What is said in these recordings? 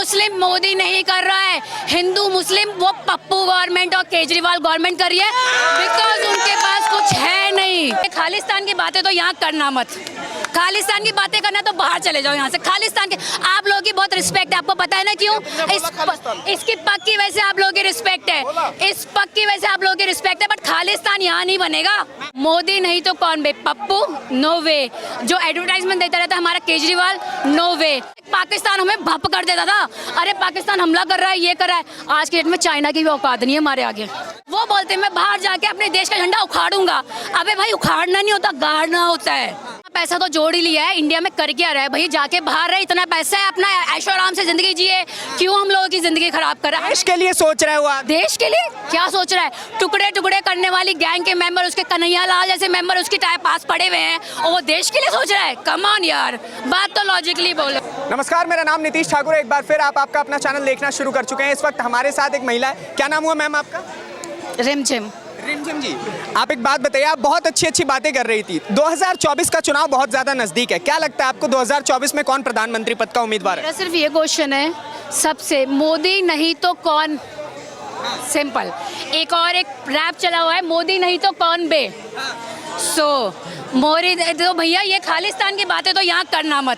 मुस्लिम मोदी नहीं कर रहा है, हिंदू मुस्लिम वो पप्पू गवर्नमेंट और केजरीवाल गवर्नमेंट कर रही है, बिकॉज उनके पास कुछ है नहीं। खालिस्तान की बातें तो यहाँ करना मत, खालिस्तान की बातें करना तो बाहर चले जाओ यहाँ से। खालिस्तान के आप लोगों की बहुत रिस्पेक्ट है, आपको पता है ना क्यों? इसकी पग की वजह से आप लोगों की रिस्पेक्ट है, इस पग की वजह से आप लोगों की रिस्पेक्ट है, बट खालिस्तान यहाँ नहीं बनेगा। मोदी नहीं तो कौन बे? पप्पू नो वे। जो एडवर्टाइजमेंट देता रहता है हमारा केजरीवाल, नो वे। पाकिस्तान हमें भप कर देता था, अरे पाकिस्तान हमला कर रहा है, ये कर रहा है। आज के डेट में चाइना की भी औकात नहीं है हमारे आगे। वो बोलते हैं मैं बाहर जाके अपने देश का झंडा उखाड़ूंगा। अबे भाई उखाड़ना नहीं होता, गाड़ना होता है। पैसा तो जोड़ ही लिया है, इंडिया में कर क्या रहा है भाई? जाके बाहर रहे, इतना पैसा है, अपना ऐशो आराम से जिंदगी जिए, क्यों हम लोगों की जिंदगी खराब कर रहा है? देश के लिए सोच रहा है वो। देश के लिए क्या सोच रहा है? टुकड़े टुकड़े करने वाली गैंग के मेंबर, उसके कन्हैया लाल जैसे मेंबर उसके टाइम पास पड़े हुए हैं, और वो देश के लिए सोच रहा है? कम ऑन यार, बात तो लॉजिकली बोलो। नमस्कार, मेरा नाम नीतीश ठाकुर है। एक बार फिर आपका अपना चैनल देखना शुरू कर चुके हैं। इस वक्त हमारे साथ एक महिला है। क्या नाम हुआ मैम आपका? रिमझिम। रिमझिम जी, आप एक बात बताइए, आप बहुत अच्छी बातें कर रही थी। 2024 का चुनाव बहुत ज्यादा नजदीक है, क्या लगता है आपको 2024 में कौन प्रधानमंत्री पद का उम्मीदवार है? मेरा सिर्फ ये क्वेश्चन है सबसे, मोदी नहीं तो कौन? सिंपल। एक और एक रैप चला हुआ है, मोदी नहीं तो कौन बे। मोदी तो भैया ये खालिस्तान की बातें तो यहाँ करना मत,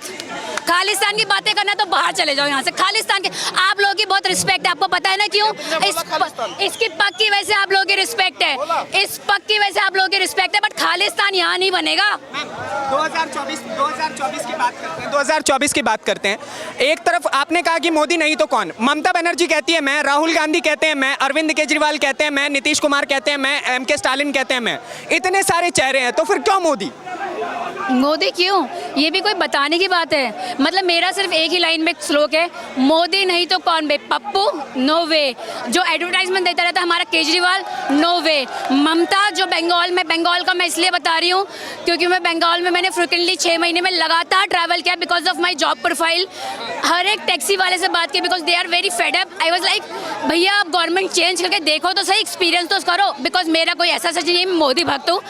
खालिस्तान की बातें करना तो बाहर चले जाओ यहाँ से। खालिस्तान के आप लोगों की बहुत रिस्पेक्ट है, आपको पता है ना क्यों? इसकी पग की वजह से आप लोगों की रिस्पेक्ट है, इस पग की वजह से आप लोगों की रिस्पेक्ट है, बट खालिस्तान यहाँ नहीं बनेगा। 2024 की बात करते हैं। 2024 की बात करते हैं। एक तरफ आपने कहा कि मोदी नहीं तो कौन, ममता बनर्जी कहती है मैं, राहुल गांधी कहते हैं मैं, अरविंद केजरीवाल कहते हैं मैं, नीतीश कुमार कहते हैं मैं, एमके स्टालिन कहते हैं मैं। इतने सारे चेहरे हैं, तो फिर क्यों मोदी? मोदी क्यों? ये भी कोई बताने की बात है? मतलब मेरा सिर्फ एक ही लाइन में स्लोक है, मोदी नहीं तो कौन बे? पप्पू नो वे। जो एडवर्टाइजमेंट देता रहता है हमारा केजरीवाल, नो वे। ममता जो बंगाल का मैं इसलिए बता रही हूँ क्योंकि मैं बंगाल में मैंने फ्रिक्वेंटली 6 महीने में लगातार ट्रैवल किया because of my job profile. हर एक टैक्सी वाले से बात की because they are very fed up. I was like भैया आप गवर्नमेंट चेंज करके देखो तो सही, एक्सपीरियंस तो करो। बिकॉज मेरा कोई ऐसा सच नहीं, मैं मोदी भक्त हूँ,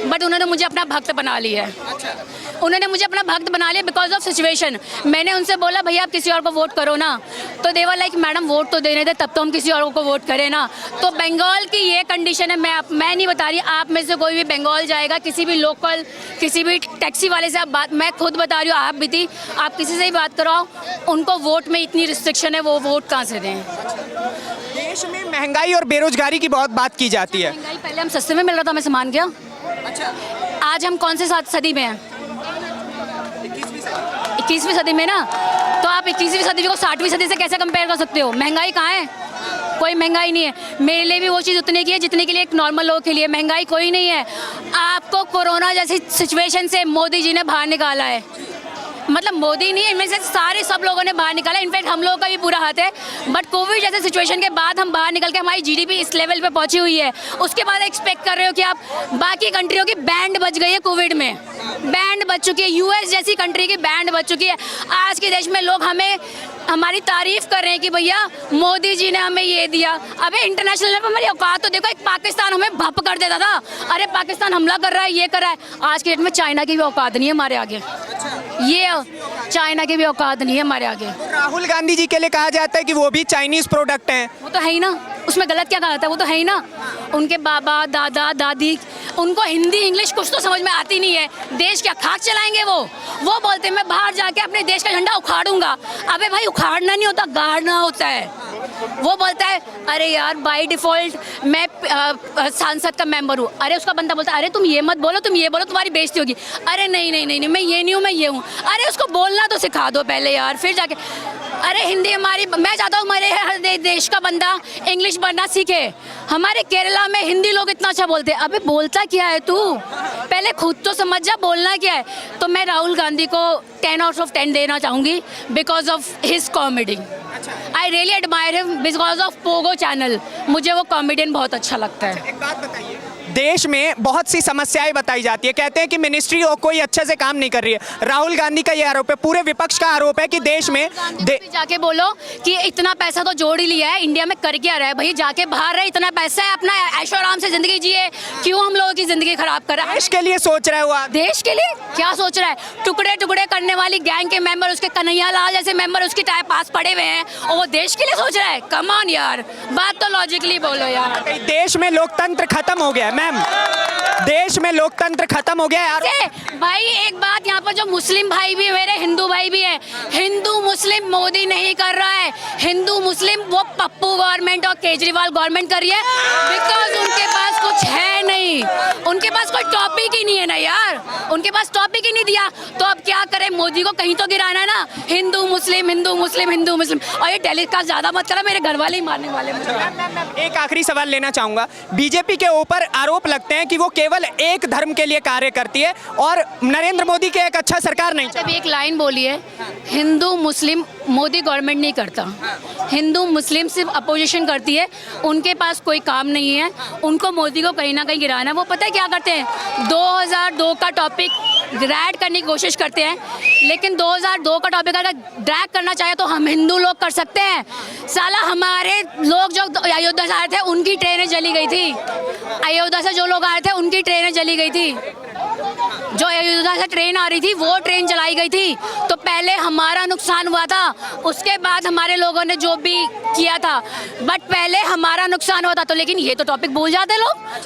बट उन्होंने मुझे अपना भक्त बना लिया है। उन्होंने मुझे अपना भक्त बना लिया बिकॉज ऑफ सिचुएशन। मैंने उनसे बोला भैया आप किसी और को वोट करो ना, तो देवर लाइक मैडम वोट तो देने दे, तब तो हम किसी और को वोट करें ना। तो बंगाल की ये कंडीशन है, मैं नहीं बता रही, आप में से कोई भी बंगाल जाएगा, किसी भी लोकल किसी भी टैक्सी वाले से आप बात, मैं खुद बता रही हूँ, आप भी थी, आप किसी से ही बात कराओ, उनको वोट में इतनी रिस्ट्रिक्शन है, वो वोट कहाँ से दें? देश में महंगाई और बेरोजगारी की बहुत बात की जाती है। महंगाई पहले हम सस्ते में मिल रहा था, हमें सामान क्या? अच्छा, आज हम कौन से सदी में हैं? 21वीं सदी में ना, तो आप 21वीं सदी को 60वीं सदी से कैसे कंपेयर कर सकते हो? महंगाई कहाँ है? कोई महंगाई नहीं है। मेरे लिए भी वो चीज़ उतने की है जितने के लिए एक नॉर्मल लोग के लिए। महंगाई कोई नहीं है। आपको कोरोना जैसी सिचुएशन से मोदी जी ने बाहर निकाला है, मतलब मोदी नहीं, इनमें से सारे सब लोगों ने बाहर निकाला। इनफैक्ट हम लोगों का भी पूरा हाथ है, बट कोविड जैसे सिचुएशन के बाद हम बाहर निकल के हमारी जीडीपी इस लेवल पे पहुंची हुई है। उसके बाद एक्सपेक्ट कर रहे हो कि आप बाकी कंट्रियों की बैंड बज गई है, कोविड में बैंड बज चुकी है, यूएस जैसी कंट्री की बैंड बज चुकी है। आज के देश में लोग हमारी तारीफ कर रहे हैं कि भैया मोदी जी ने हमें ये दिया। अबे इंटरनेशनल लेवल पर हमारी औकात तो देखो, एक पाकिस्तान हमें भप कर देता था, अरे पाकिस्तान हमला कर रहा है, ये कर रहा है। आज के डेट में चाइना की भी औकात नहीं है हमारे आगे, ये चाइना की भी औकात नहीं है हमारे आगे। तो राहुल गांधी जी के लिए कहा जाता है कि वो भी चाइनीज प्रोडक्ट हैं। वो तो है ही ना, उसमें गलत क्या कहा जाता है? वो तो है ही ना। उनके बाबा दादा दादी, उनको हिंदी इंग्लिश कुछ तो समझ में आती नहीं है। देश क्या खाक चलाएंगे वो बोलते हैं मैं बाहर जाके अपने देश का झंडा उखाड़ूंगा। अबे भाई उखाड़ना नहीं होता, गाड़ना होता है। वो बोलता है अरे यार बाय डिफॉल्ट मैं सांसद का मेंबर हूँ। अरे उसका बंदा बोलता है अरे तुम ये मत बोलो, तुम ये बोलो तुम्हारी बेइज्जती होगी। अरे नहीं नहीं नहीं, मैं ये नहीं हूँ, मैं ये हूँ। अरे उसको बोलना तो सिखा दो पहले यार, फिर जाके। अरे हिंदी हमारी, मैं चाहता हूँ हमारे हर देश का बंदा इंग्लिश पढ़ना सीखे। हमारे केरला में हिंदी लोग इतना अच्छा बोलते हैं। अबे बोलता क्या है तू? पहले खुद तो समझ जा बोलना क्या है। तो मैं राहुल गांधी को 10 आउट ऑफ 10 देना चाहूँगी because of his comedy. I really admire him because of Pogo channel. मुझे वो कॉमेडियन बहुत अच्छा लगता है। एक बात बताइए, देश में बहुत सी समस्याएं बताई जाती है, कहते हैं कि मिनिस्ट्री कोई अच्छे से काम नहीं कर रही है। राहुल गांधी का ये आरोप है, पूरे विपक्ष का आरोप है कि देश में जाके बोलो कि इतना पैसा तो जोड़ ही लिया है, इंडिया में कर क्या रहा है भाई, जाके बाहर रहे, इतना पैसा है, अपना ऐशो आराम से जिंदगी जिए, क्यों हम लोगों की जिंदगी खराब कर रहा है? देश के लिए सोच रहा है वो आदमी। देश के लिए क्या सोच रहा है? टुकड़े टुकड़े करने वाली गैंग के मेंबर, उसके कन्हैया लाल जैसे मेंबर उसकी टाइप पास पड़े हुए हैं और वो देश के लिए सोच रहा है? कम ऑन यार, बात तो लॉजिकली बोलो यार। देश में लोकतंत्र खत्म हो गया है मैम, देश में लोकतंत्र खत्म हो गया है यार। भाई एक बात, यहाँ पर जो मुस्लिम भाई भी मेरे हिंदू भाई भी है, हिंदू मुस्लिम मोदी नहीं कर रहा है, हिंदू मुस्लिम वो पप्पू गवर्नमेंट और केजरीवाल गवर्नमेंट कर रही है, बिकॉज उनके पास कुछ है नहीं, उनके पास कोई टॉपिक ही नहीं है ना यार, उनके पास टॉपिक ही नहीं दिया, तो अब क्या करें? मोदी को कहीं तो गिराना है ना, हिंदू मुस्लिम हिंदू मुस्लिम हिंदू मुस्लिम। और ये टेलीकास्ट ज्यादा मत करा, मेरे घर वाले ही मारने वाले मुझे। एक आखिरी सवाल लेना चाहूंगा, बीजेपी के ऊपर आरोप लगते हैं कि वो केवल एक धर्म के लिए कार्य करती है और नरेंद्र मोदी के एक अच्छा सरकार नहीं जब एक लाइन बोली है, हिंदू मुस्लिम मोदी गवर्नमेंट नहीं करता, हिंदू मुस्लिम सिर्फ अपोजिशन करती है, उनके पास कोई काम नहीं है, उनको मोदी को कहीं ना कहीं गिराना है। वो पता है क्या करते हैं? 2002 का टॉपिक ड्रैग करने की कोशिश करते हैं, लेकिन 2002 का टॉपिक अगर ड्रैग करना चाहे तो हम हिंदू लोग कर सकते हैं। साला हमारे लोग जो अयोध्या से आए थे उनकी ट्रेनें जली गई थी, अयोध्या से जो लोग आए थे उनकी ट्रेनें जली गई थी, जो अयोध्या से ट्रेन आ रही थी वो ट्रेन चलाई गई थी। तो पहले हमारा नुकसान हुआ था, उसके बाद हमारे लोगों ने जो भी किया था, बट पहले हमारा नुकसान हुआ था। तो लेकिन ये तो टॉपिक भूल जाते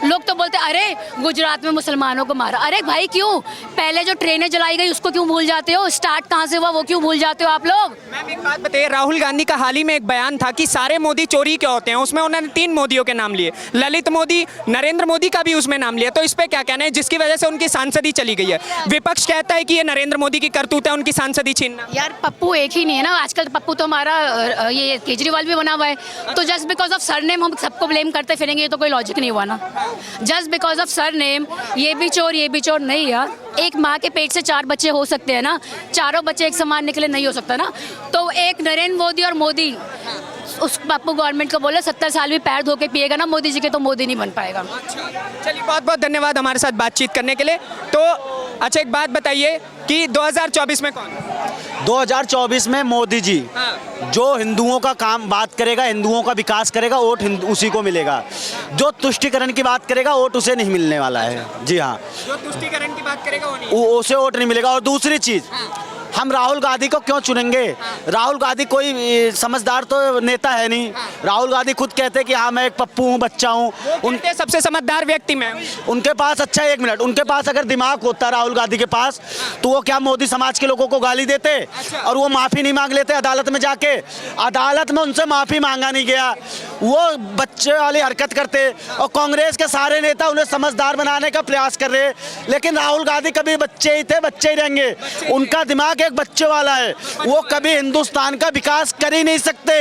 लोग तो बोलते अरे गुजरात में मुसलमानों को मारा। अरे भाई क्यों? पहले जो ट्रेनें जलाई गई उसको क्यों भूल जाते हो? स्टार्ट कहाँ से हुआ वो क्यों भूल जाते हो आप लोग? मैम एक बात बताइए, राहुल गांधी का हाल ही में एक बयान था कि सारे मोदी चोरी के होते हैं, उसमें उन्होंने 3 मोदियों के नाम लिए, ललित मोदी, नरेंद्र मोदी का भी उसमें नाम लिया, तो इस पे क्या कहना है, जिसकी वजह से उनकी सांसदी चली गई है? विपक्ष कहता है कि ये नरेंद्र मोदी की करतूत है उनकी सांसदी छीनना। यार पप्पू एक ही नहीं है ना, आजकल पप्पू तो हमारा ये केजरीवाल भी बना हुआ है, तो जस्ट बिकॉज ऑफ सरनेम हम सबको ब्लेम करते फिरेंगे, ये तो कोई लॉजिक नहीं हुआ ना। जस्ट बिकॉज ऑफ सरनेम ये भी चोर नहीं यार। एक माँ के पेट से 4 बच्चे हो सकते हैं ना, चारों बच्चे एक समान निकले नहीं हो सकता ना। तो एक नरेंद्र मोदी और मोदी उस पप्पू गवर्नमेंट को बोले 70 साल भी पैर धो के पिएगा ना मोदी जी के, तो मोदी नहीं बन पाएगा। चलिए बहुत बहुत धन्यवाद हमारे साथ बातचीत करने के लिए। तो अच्छा एक बात बताइए कि 2024 में कौन? 2024 में मोदी जी, जो हिंदुओं का काम बात करेगा, हिंदुओं का विकास करेगा, वोट उसी को मिलेगा। जो तुष्टिकरण की बात करेगा वोट उसे नहीं मिलने वाला है। जी हाँ, जो तुष्टिकरण की बात करेगा वो नहीं, उसे वोट नहीं मिलेगा। और दूसरी चीज़, हम राहुल गांधी को क्यों चुनेंगे? राहुल गांधी कोई समझदार तो नेता है नहीं। राहुल गांधी खुद कहते हैं कि हाँ मैं एक पप्पू हूँ, बच्चा हूँ। उनके सबसे समझदार व्यक्ति में उनके पास, अच्छा एक मिनट, उनके पास अगर दिमाग होता राहुल गांधी के पास, तो वो क्या मोदी समाज के लोगों को गाली देते और वो माफ़ी नहीं मांग लेते अदालत में जाके? अदालत में उनसे माफ़ी मांगा नहीं गया, वो बच्चे वाली हरकत करते। और कांग्रेस के सारे नेता उन्हें समझदार बनाने का प्रयास कर रहे, लेकिन राहुल गांधी कभी बच्चे ही थे, बच्चे ही रहेंगे। उनका दिमाग एक बच्चे वाला है, वो कभी हिंदुस्तान का विकास कर ही नहीं सकते।